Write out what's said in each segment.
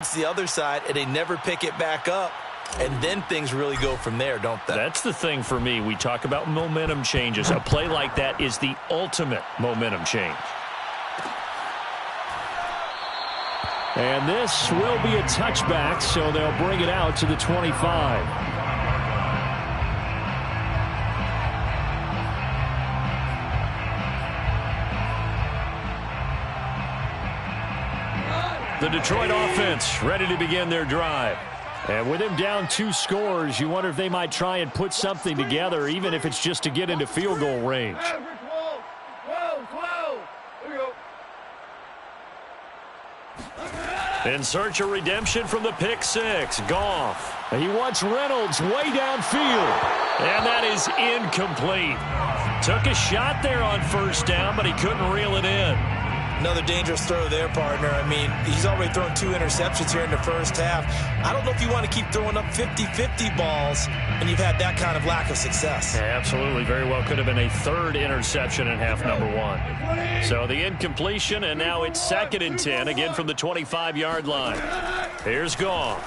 It's the other side, and they never pick it back up. And then things really go from there, don't they? That's the thing for me. We talk about momentum changes. A play like that is the ultimate momentum change. And this will be a touchback, so they'll bring it out to the 25. The Detroit offense ready to begin their drive. And with him down 2 scores, you wonder if they might try and put something together, even if it's just to get into field goal range. In search of redemption from the pick six. Goff. He wants Reynolds way downfield. And that is incomplete. Took a shot there on first down, but he couldn't reel it in. Another dangerous throw there, partner. I mean, he's already thrown 2 interceptions here in the first half. I don't know if you want to keep throwing up 50-50 balls when you've had that kind of lack of success. Yeah, absolutely. Very well could have been a 3rd interception in half number 1. So the incompletion, and now it's 2nd and 10, again from the 25-yard line. Here's Goff.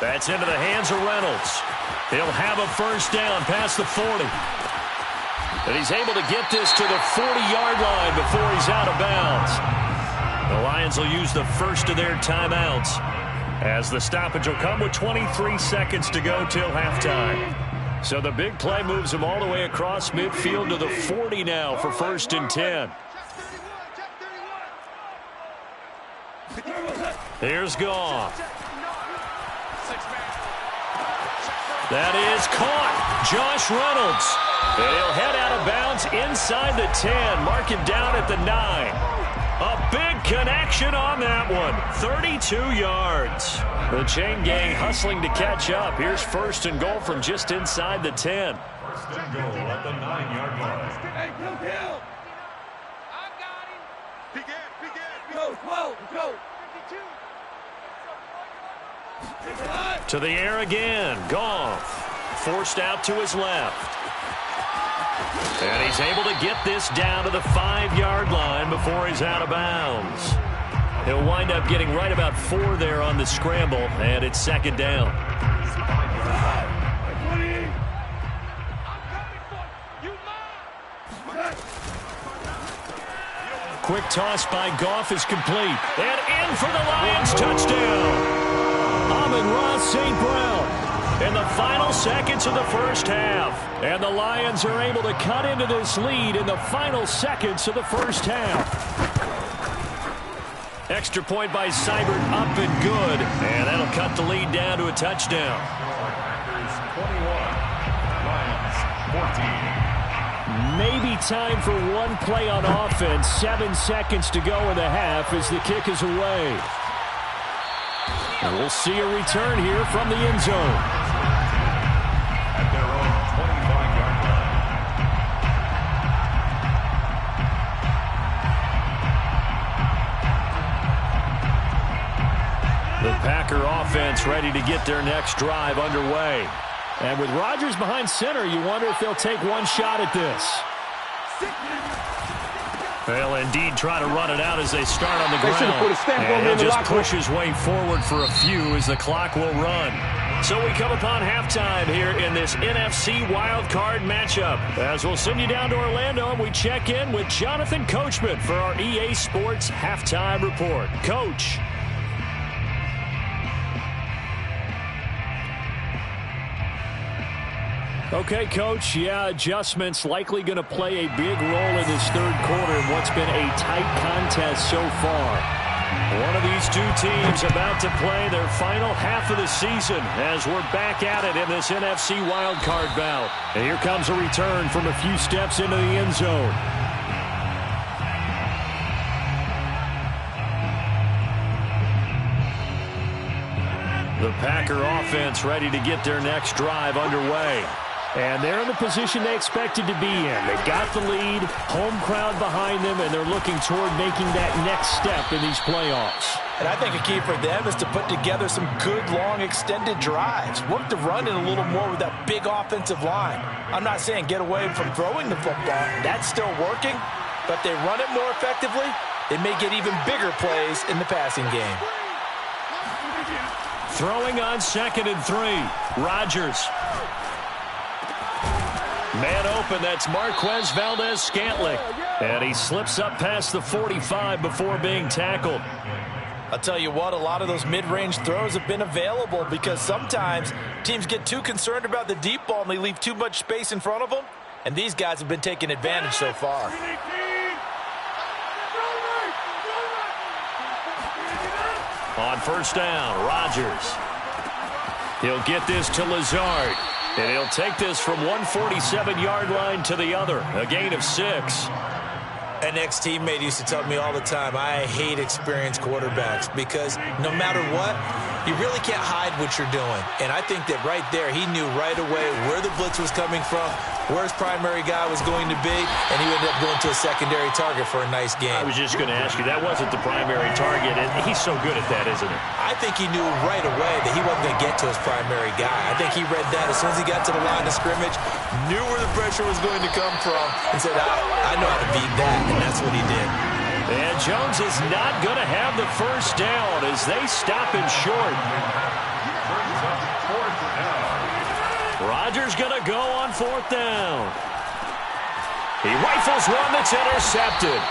That's into the hands of Reynolds. He'll have a first down past the 40. And he's able to get this to the 40-yard line before he's out of bounds. The Lions will use the first of their timeouts as the stoppage will come with 23 seconds to go till halftime. So the big play moves him all the way across midfield to the 40 now for 1st and 10. Here's Goff. That is caught. Josh Reynolds. And he'll head out of bounds inside the 10. Mark him down at the 9. A big connection on that one. 32 yards. The chain gang hustling to catch up. Here's 1st and goal from just inside the 10. 1st and goal at the 9-yard line. Hey, go. I got him. Begin. Go. To the air again. Goff. Forced out to his left. And he's able to get this down to the 5-yard line before he's out of bounds. He'll wind up getting right about 4 there on the scramble, and it's 2nd down. Quick toss by Goff is complete. And in for the Lions touchdown. Amon-Ra St. Brown. In the final seconds of the first half. And the Lions are able to cut into this lead in the final seconds of the first half. Extra point by Seibert, up and good. And that'll cut the lead down to a touchdown. Packers 21, Lions 14. Maybe time for one play on offense. 7 seconds to go in the half as the kick is away. And we'll see a return here from the end zone. At their own 25-yard line. The Packer offense ready to get their next drive underway. And with Rodgers behind center, you wonder if they'll take one shot at this. They'll indeed try to run it out as they start on the ground. And he'll just push his way forward for a few as the clock will run. So we come upon halftime here in this NFC wildcard matchup. As we'll send you down to Orlando and we check in with Jonathan Coachman for our EA Sports Halftime Report. Coach. Okay, Coach, adjustments likely going to play a big role in this 3rd quarter in what's been a tight contest so far. One of these 2 teams about to play their final half of the season as we're back at it in this NFC wildcard bout. And here comes a return from a few steps into the end zone. The Packer offense ready to get their next drive underway. And they're in the position they expected to be in. They've got the lead, home crowd behind them, and they're looking toward making that next step in these playoffs. And I think a key for them is to put together some good, long, extended drives. Work the run in a little more with that big offensive line. I'm not saying get away from throwing the football. That's still working. But if they run it more effectively, It may get even bigger plays in the passing game. Throwing on 2nd and 3. Rodgers. Man open, that's Marquez Valdez-Scantling. And he slips up past the 45 before being tackled. I'll tell you what, a lot of those mid-range throws have been available because sometimes teams get too concerned about the deep ball and they leave too much space in front of them. And these guys have been taking advantage so far. On 1st down, Rodgers. He'll get this to Lazard. And he'll take this from 147-yard line to the other. A gain of 6. An ex-teammate used to tell me all the time, I hate experienced quarterbacks because no matter what, you really can't hide what you're doing. And I think that right there, he knew right away where the blitz was coming from, where his primary guy was going to be, and he ended up going to a secondary target for a nice game. I was just going to ask you, that wasn't the primary target, and he's so good at that, isn't he? I think he knew right away that he wasn't going to get to his primary guy. I think he read that as soon as he got to the line of scrimmage, knew where the pressure was going to come from, and said, I know how to beat that, and that's what he did. And Jones is not going to have the 1st down as they stop him short. Rodgers going to go on 4th down. He rifles one that's intercepted.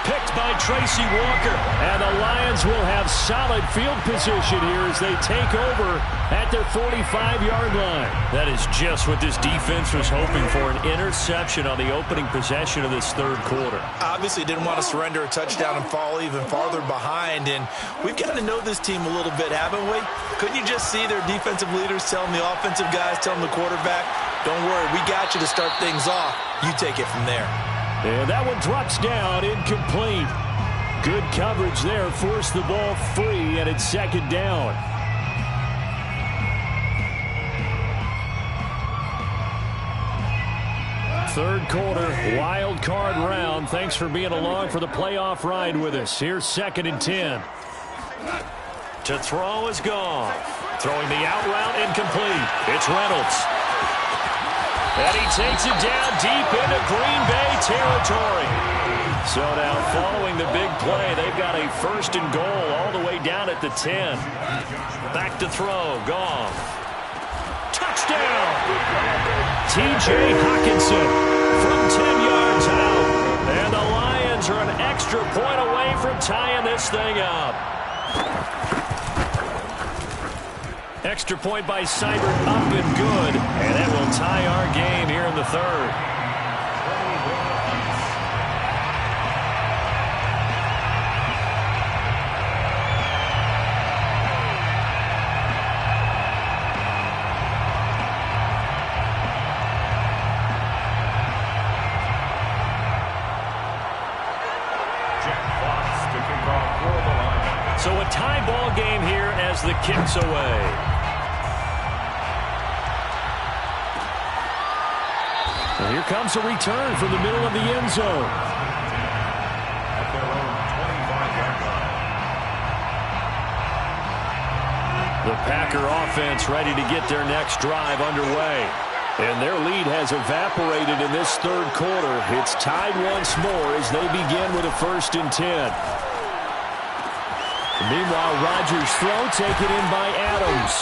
Picked by Tracy Walker. And the Lions will have solid field position here as they take over at their 45-yard line. That is just what this defense was hoping for, an interception on the opening possession of this 3rd quarter. Obviously didn't want to surrender a touchdown and fall even farther behind. And we've got to know this team a little bit, haven't we? Couldn't you just see their defensive leaders telling the offensive guys, telling the quarterback, don't worry, we got you to start things off. You take it from there. And that one drops down, incomplete. Good coverage there, forced the ball free, and it's 2nd down. Third quarter, wild card round. Thanks for being along for the playoff ride with us. Here's 2nd and 10. To throw is gone. Throwing the out route, incomplete. It's Reynolds. And he takes it down deep into Green Bay territory. So now following the big play, they've got a 1st and goal all the way down at the 10. Back to throw, Goff. Touchdown! T.J. Hockenson from 10 yards out. And the Lions are an extra point away from tying this thing up. Extra point by Seibert, up and good. And that will tie our game here in the 3rd. So a tie ball game here as the kick's away. And here comes a return from the middle of the end zone. The Packer offense ready to get their next drive underway. And their lead has evaporated in this 3rd quarter. It's tied once more as they begin with a 1st and 10. Meanwhile, Rodgers' throw taken in by Adams.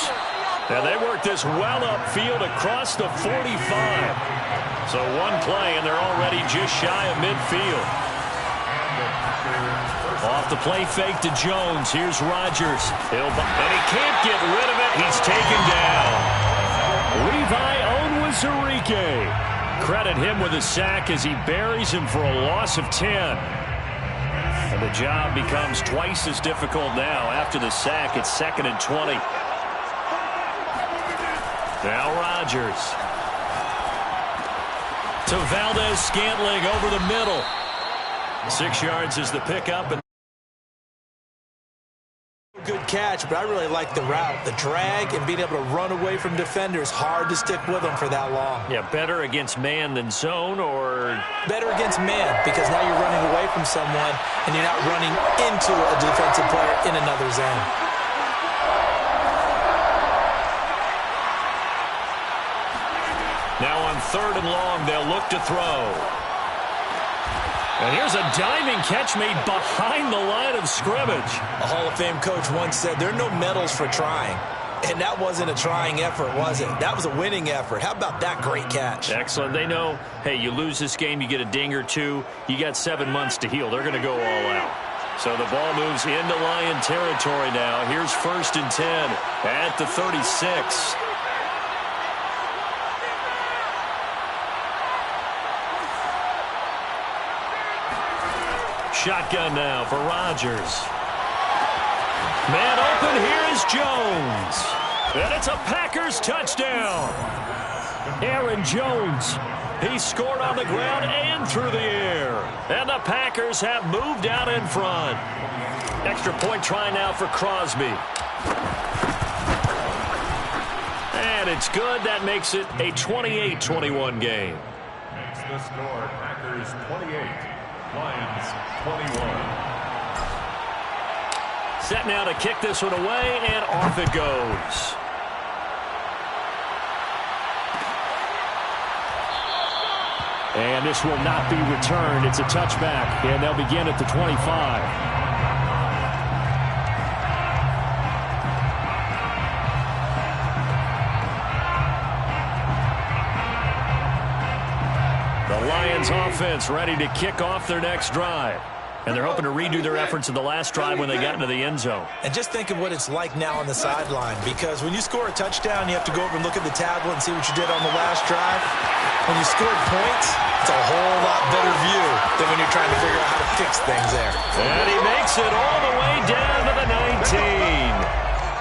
Now they work this well upfield across the 45. So one play, and they're already just shy of midfield. Off the play fake to Jones. Here's Rodgers. And he can't get rid of it. He's taken down. Levi Onwuzurike. Credit him with a sack as he buries him for a loss of 10. And the job becomes twice as difficult now. After the sack, it's 2nd and 20. Now Rodgers. To Valdez-Scantling over the middle. 6 yards is the pickup. And good catch, but I really like the route, the drag, and being able to run away from defenders. Hard to stick with them for that long. Yeah, better against man than zone, or better against man, because now you're running away from someone and you're not running into a defensive player in another zone. Now on 3rd and long, they'll look to throw. And here's a diving catch made behind the line of scrimmage. A Hall of Fame coach once said there are no medals for trying. And that wasn't a trying effort, was it? That was a winning effort. How about that great catch? Excellent. They know, hey, you lose this game, you get a ding or two. You got 7 months to heal. They're going to go all out. So the ball moves into Lion territory now. Here's 1st and 10 at the 36. Shotgun now for Rodgers. Man open, here is Jones. And it's a Packers touchdown. Aaron Jones. He scored on the ground and through the air. And the Packers have moved out in front. Extra point try now for Crosby. And it's good. That makes it a 28-21 game. That's the score. Packers 28. Lions 21. Set now to kick this one away, and off it goes. And this will not be returned. It's a touchback, and they'll begin at the 25. The Lions offense ready to kick off their next drive. And they're hoping to redo their efforts in the last drive when they got into the end zone. And just think of what it's like now on the sideline, because when you score a touchdown, you have to go over and look at the tablet and see what you did on the last drive. When you scored points, it's a whole lot better view than when you're trying to figure out how to fix things there. And he makes it all the way down to the 19.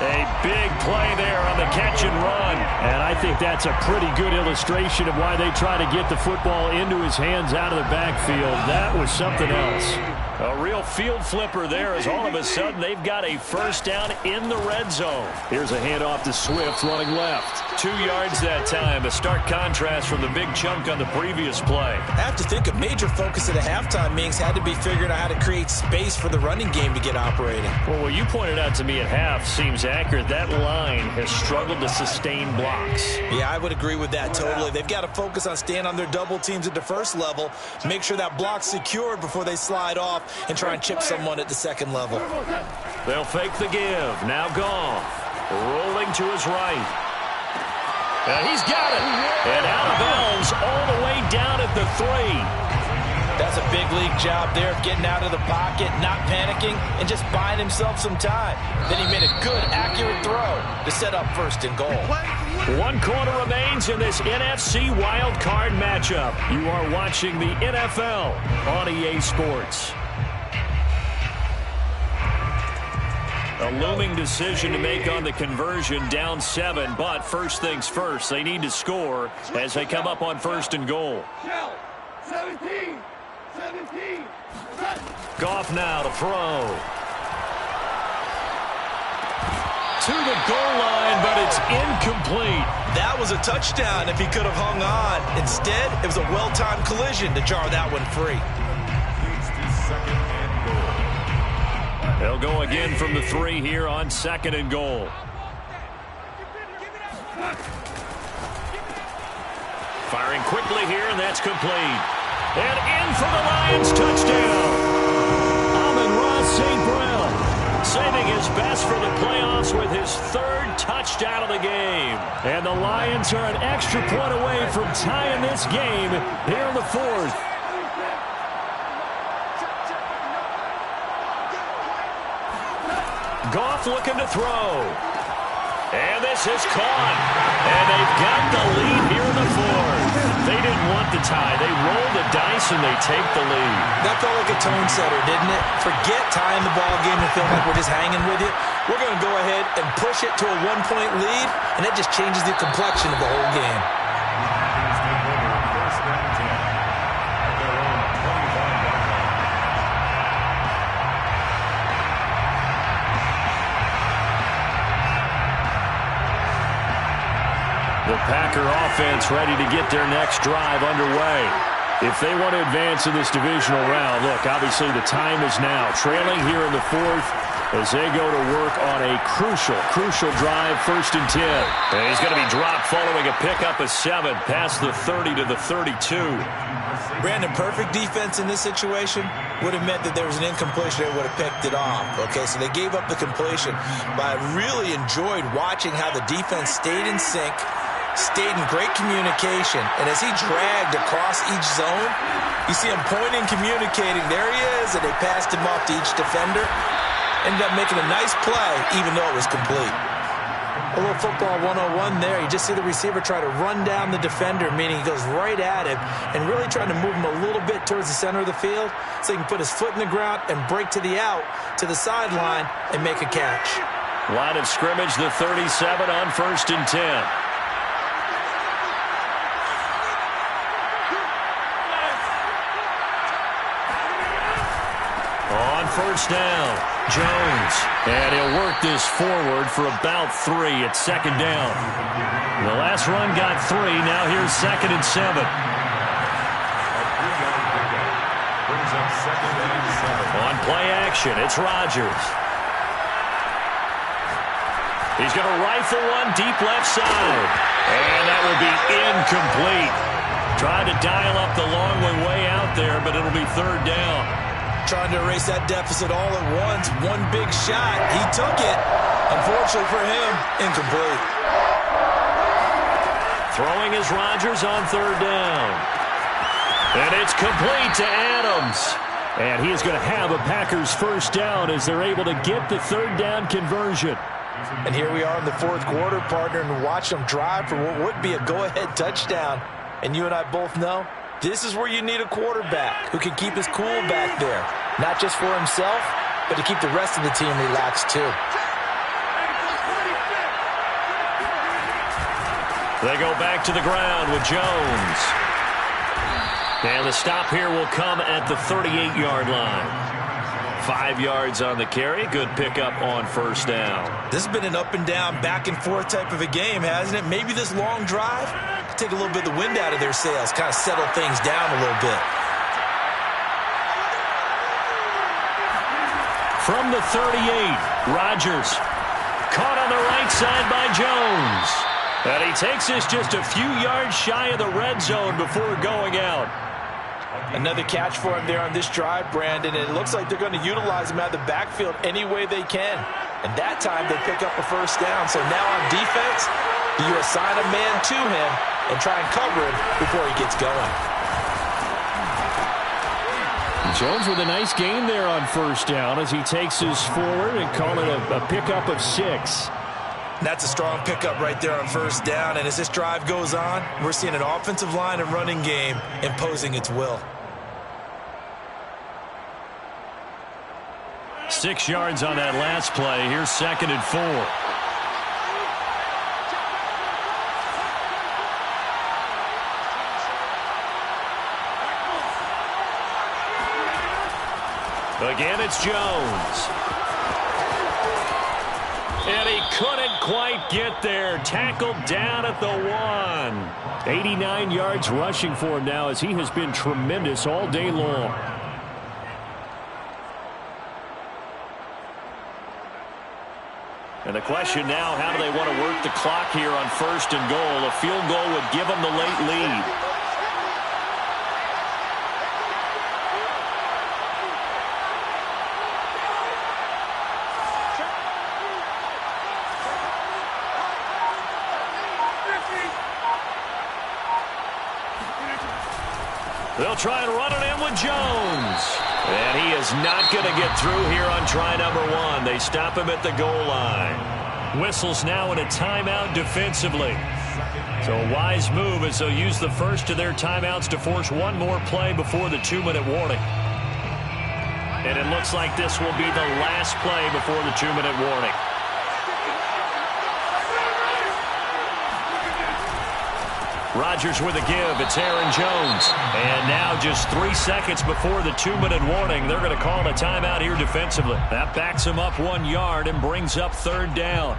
A big play there on the catch and run. And I think that's a pretty good illustration of why they try to get the football into his hands out of the backfield. That was something else. A real field flipper there as all of a sudden they've got a first down in the red zone. Here's a handoff to Swift running left. 2 yards that time. A stark contrast from the big chunk on the previous play. I have to think a major focus at a halftime meetings had to be figuring out how to create space for the running game to get operating. Well, what you pointed out to me at half seems accurate. That line has struggled to sustain blocks. Yeah, I would agree with that totally. They've got to focus on staying on their double teams at the first level, make sure that block's secured before they slide off and try and chip someone at the second level. They'll fake the give. Now Goff rolling to his right. And he's got it. And out of bounds all the way down at the 3. That's a big league job there of getting out of the pocket, not panicking, and just buying himself some time. Then he made a good, accurate throw to set up 1st and goal. 1 quarter remains in this NFC wild card matchup. You are watching the NFL on EA Sports. A looming decision to make on the conversion, down 7, but first things first, they need to score as they come up on 1st and goal. 17. Goff now to throw. To the goal line, but it's incomplete. That was a touchdown if he could have hung on. Instead, it was a well-timed collision to jar that one free. They'll go again from the 3 here on 2nd and goal. Firing quickly here, and that's complete. And in for the Lions touchdown. Amon-Ra St. Brown saving his best for the playoffs with his 3rd touchdown of the game. And the Lions are an extra point away from tying this game here in the 4th. Goff looking to throw. And this is caught. And they've got the lead here in the 4th. They didn't want the tie. They roll the dice and they take the lead. That felt like a tone setter, didn't it? Forget tying the ball game and feeling like we're just hanging with you. We're going to go ahead and push it to a 1-point lead, and that just changes the complexion of the whole game. The Packer offense ready to get their next drive underway. If they want to advance in this divisional round, look, obviously the time is now. Trailing here in the 4th, as they go to work on a crucial drive, 1st and 10. And he's going to be dropped following a pickup of 7 past the 30 to the 32. Brandon, perfect defense in this situation would have meant that there was an incompletion. They would have picked it off. Okay, so they gave up the completion. But I really enjoyed watching how the defense stayed in sync, stayed in great communication. And as he dragged across each zone, you see him pointing, communicating. There he is, and they passed him off to each defender. Ended up making a nice play, even though it was complete. A little football 101 there. You just see the receiver try to run down the defender, meaning he goes right at him and really trying to move him a little bit towards the center of the field so he can put his foot in the ground and break to the out, to the sideline, and make a catch. Line of scrimmage, the 37 on 1st and 10. On 1st down, Jones. And he'll work this forward for about 3 at 2nd down. The last run got 3. Now here's 2nd and 7. On play action, it's Rodgers. He's going to rifle one deep left side. And that will be incomplete. Tried to dial up the long way out there, but it'll be 3rd down. Trying to erase that deficit all at once. One big shot. He took it. Unfortunately for him, incomplete. Throwing is Rodgers on 3rd down. And it's complete to Adams. And he is going to have a Packers 1st down as they're able to get the 3rd down conversion. And here we are in the 4th quarter, partner, and watch them drive for what would be a go-ahead touchdown. And you and I both know this is where you need a quarterback who can keep his cool back there. Not just for himself, but to keep the rest of the team relaxed too. They go back to the ground with Jones. And the stop here will come at the 38-yard line. 5 yards on the carry. Good pickup on 1st down. This has been an up and down, back and forth type of a game, hasn't it? Maybe this long drive could take a little bit of the wind out of their sails, kind of settle things down a little bit. From the 38, Rodgers. Caught on the right side by Jones. And he takes this just a few yards shy of the red zone before going out. Another catch for him there on this drive, Brandon. And it looks like they're going to utilize him out of the backfield any way they can. And that time they pick up a 1st down. So now on defense, do you assign a man to him and try and cover him before he gets going? Jones with a nice gain there on 1st down as he takes his forward and call it a pickup of 6. That's a strong pickup right there on 1st down. And as this drive goes on, we're seeing an offensive line and running game imposing its will. 6 yards on that last play. Here's 2nd and 4. Again, it's Jones. And he couldn't quite get there. Tackled down at the 1. 89 yards rushing for him now as he has been tremendous all day long. And the question now, how do they want to work the clock here on 1st and goal? A field goal would give them the late lead. They'll try and run it in with Jones. And he is not going to get through here on try number 1. They stop him at the goal line. Whistles now in a timeout defensively. So a wise move as they'll use the first of their timeouts to force one more play before the 2-minute warning. And it looks like this will be the last play before the 2-minute warning. Rodgers with a give. It's Aaron Jones. And now just 3 seconds before the 2-minute warning, they're going to call a timeout here defensively. That backs him up 1 yard and brings up 3rd down.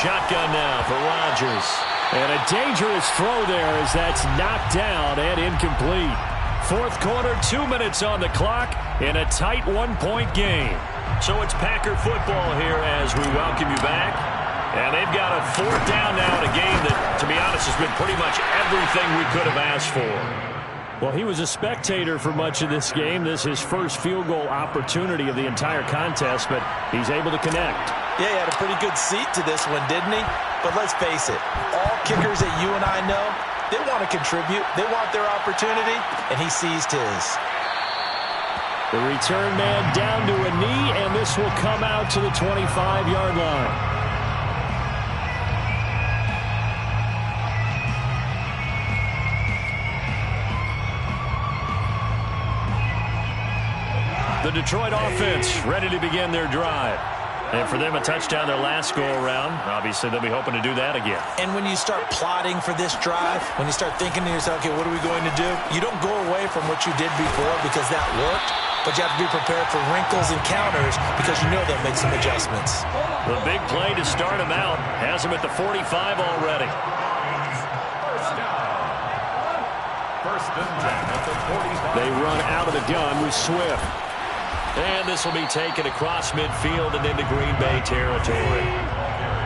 shotgun now for Rodgers. And a dangerous throw there as that's knocked down and incomplete. Fourth quarter, 2 minutes on the clock in a tight 1-point game. So it's Packer football here as we welcome you back. And they've got a fourth down now in a game that, to be honest, has been pretty much everything we could have asked for. Well, he was a spectator for much of this game. This is his first field goal opportunity of the entire contest, but he's able to connect. Yeah, he had a pretty good seat to this one, didn't he? But let's face it, all kickers that you and I know, they want to contribute. They want their opportunity, and he seized his. The return man down to a knee, and this will come out to the 25-yard line. The Detroit offense ready to begin their drive. And for them, a touchdown their last go-around. Obviously, they'll be hoping to do that again. And when you start plotting for this drive, when you start thinking to yourself, okay, what are we going to do? You don't go away from what you did before because that worked, but you have to be prepared for wrinkles and counters because you know they'll make some adjustments. The big play to start him out has him at the 45 already. First and 10 at the 45. They run out of the gun with Swift. And this will be taken across midfield and into Green Bay territory.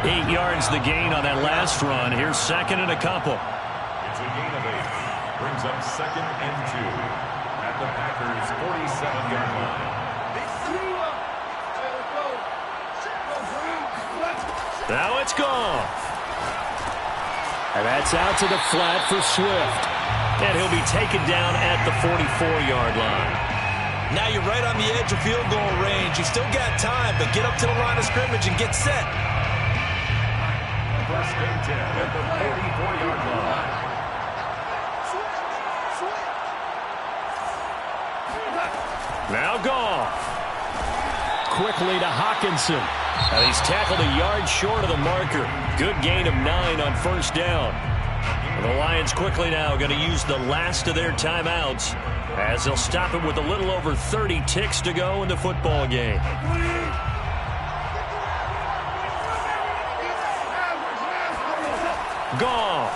8 yards the gain on that last run. Here's second and a couple. It's a gain of 8. Brings up second and 2 at the Packers' 47-yard line. Now it's gone. And that's out to the flat for Swift. And he'll be taken down at the 44-yard line. Now you're right on the edge of field goal range. You've still got time, but get up to the line of scrimmage and get set. First and 10 at the 44-yard line. Now Goff. Quickly to Hawkinson. And he's tackled a yard short of the marker. Good gain of 9 on first down. And the Lions quickly now going to use the last of their timeouts as they'll stop it with a little over 30 ticks to go in the football game. Goff.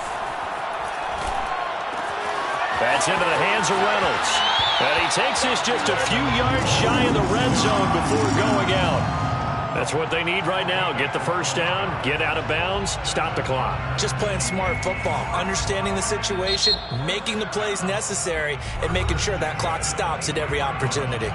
That's into the hands of Reynolds. And he takes this just a few yards shy of the red zone before going out. That's what they need right now. Get the first down, get out of bounds, stop the clock. Just playing smart football, understanding the situation, making the plays necessary, and making sure that clock stops at every opportunity.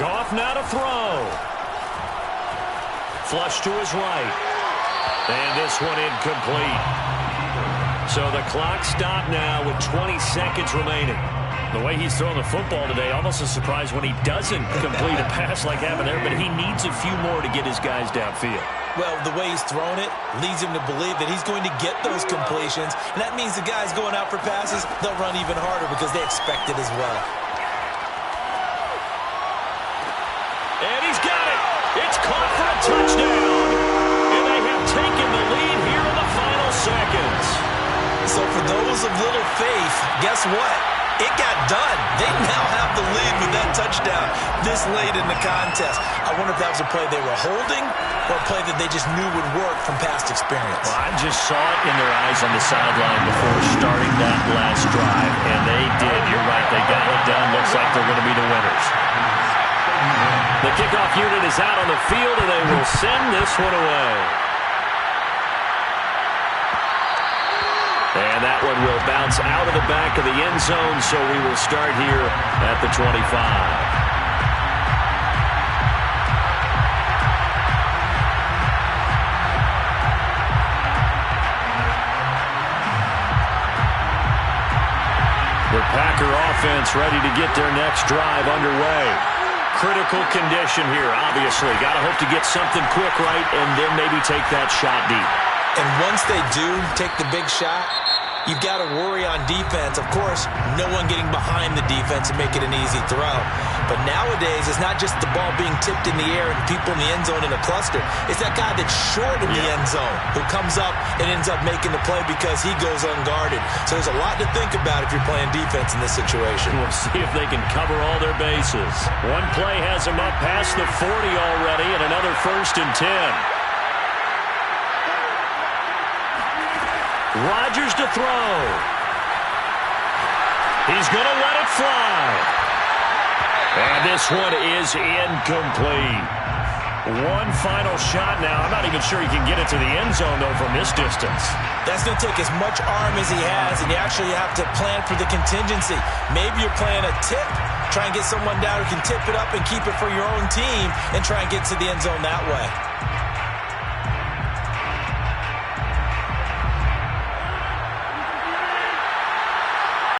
Goff now to throw. Flush to his right. And this one incomplete. So the clock stopped now with 20 seconds remaining. The way he's throwing the football today, almost a surprise when he doesn't complete a pass like happened there, but he needs a few more to get his guys downfield. Well, the way he's thrown it leads him to believe that he's going to get those completions, and that means the guys going out for passes, they'll run even harder because they expect it as well. And he's got it. It's caught for a touchdown. And they have taken the lead here in the final seconds. So for those of little faith, guess what? It got done. They now have the lead with that touchdown this late in the contest. I wonder if that was a play they were holding or a play that they just knew would work from past experience. Well, I just saw it in their eyes on the sideline before starting that last drive, and they did. You're right. They got it done. Looks like they're going to be the winners. The kickoff unit is out on the field, and they will send this one away. And that one will bounce out of the back of the end zone, so we will start here at the 25. The Packer offense ready to get their next drive underway. Critical condition here, obviously. Got to hope to get something quick right and then maybe take that shot deep. And once they do take the big shot, you've got to worry on defense. Of course, no one getting behind the defense and make it an easy throw. But nowadays, it's not just the ball being tipped in the air and people in the end zone in a cluster. It's that guy that's short in the end zone who comes up and ends up making the play because he goes unguarded. So there's a lot to think about if you're playing defense in this situation. We'll see if they can cover all their bases. One play has them up past the 40 already and another 1st and 10. Rodgers to throw. He's going to let it fly. And this one is incomplete. One final shot now. I'm not even sure he can get it to the end zone, though, from this distance. That's going to take as much arm as he has, and you actually have to plan for the contingency. Maybe you're playing a tip. Try and get someone down who can tip it up and keep it for your own team and try and get to the end zone that way.